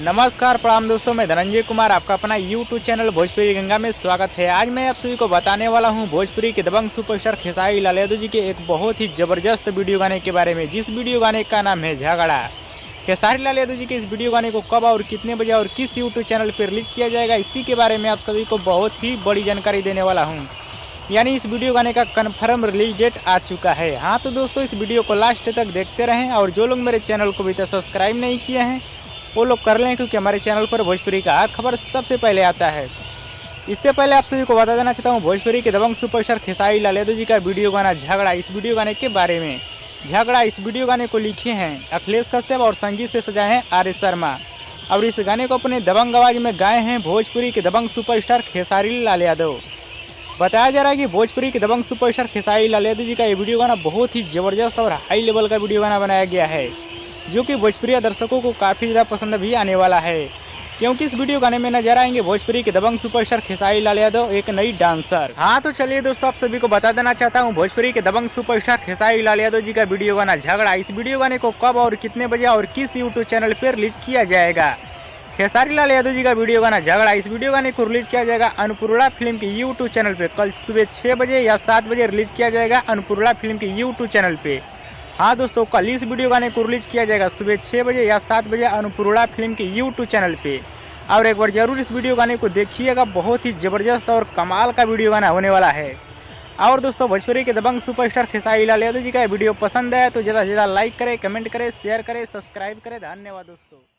नमस्कार प्रणाम दोस्तों, मैं धनंजय कुमार आपका अपना YouTube चैनल भोजपुरी गंगा में स्वागत है। आज मैं आप सभी को बताने वाला हूं भोजपुरी के दबंग सुपरस्टार खेसारी लाल यादव जी के एक बहुत ही ज़बरदस्त वीडियो गाने के बारे में, जिस वीडियो गाने का नाम है झगड़ा। खेसारी लाल यादव जी के इस वीडियो गाने को कब और कितने बजे और किस YouTube चैनल पर रिलीज किया जाएगा, इसी के बारे में आप सभी को बहुत ही बड़ी जानकारी देने वाला हूँ। यानी इस वीडियो गाने का कन्फर्म रिलीज डेट आ चुका है। हाँ तो दोस्तों, इस वीडियो को लास्ट तक देखते रहें और जो लोग मेरे चैनल को अभी तक सब्सक्राइब नहीं किए हैं वो लोग कर लें, क्योंकि हमारे चैनल पर भोजपुरी का हर खबर सबसे पहले आता है। इससे पहले आप सभी को बता देना चाहता हूँ भोजपुरी के दबंग सुपरस्टार खेसारी लाल यादव जी का वीडियो गाना झगड़ा, इस वीडियो गाने के बारे में। झगड़ा इस वीडियो गाने को लिखे हैं अखिलेश कश्यप और संगीत से सजाए हैं आर शर्मा, और इस गाने को अपने दबंग आवाज में गाए हैं भोजपुरी के दबंग सुपरस्टार खेसारी लाल यादव। बताया जा रहा है कि भोजपुरी के दबंग सुपरस्टार खेसारी लाल यादव जी का ये वीडियो गाना बहुत ही ज़बरदस्त और हाई लेवल का वीडियो गाना बनाया गया है, जो कि भोजपुरी दर्शकों को काफ़ी ज़्यादा पसंद भी आने वाला है, क्योंकि इस वीडियो गाने में नजर आएंगे भोजपुरी के दबंग सुपरस्टार खेसारी लाल यादव एक नई डांसर। हाँ तो चलिए दोस्तों, आप सभी को बता देना चाहता हूँ भोजपुरी के दबंग सुपरस्टार खेसारी लाल यादव जी का वीडियो गाना झगड़ा, इस वीडियो गाने को कब और कितने बजे और किस यूट्यूब चैनल पर रिलीज किया जाएगा। खेसारी लाल यादव जी का वीडियो गाना झगड़ा, इस वीडियो गाने को रिलीज किया जाएगा अन्नपूर्णा फिल्म के यूट्यूब चैनल पे। कल सुबह 6 बजे या 7 बजे रिलीज किया जाएगा अन्नपूर्णा फिल्म के यूट्यूब चैनल पे। हाँ दोस्तों, कल इस वीडियो गाने को रिलीज किया जाएगा सुबह 6 बजे या 7 बजे अन्नपूर्णा फिल्म के यूट्यूब चैनल पे। और एक बार जरूर इस वीडियो गाने को देखिएगा, बहुत ही ज़बरदस्त और कमाल का वीडियो गाना होने वाला है। और दोस्तों, भोजपुरी के दबंग सुपरस्टार खेसारी लाल यादव जी का वीडियो पसंद है तो ज़्यादा से ज़्यादा लाइक करें, कमेंट करें, शेयर करें, सब्सक्राइब करें। धन्यवाद दोस्तों।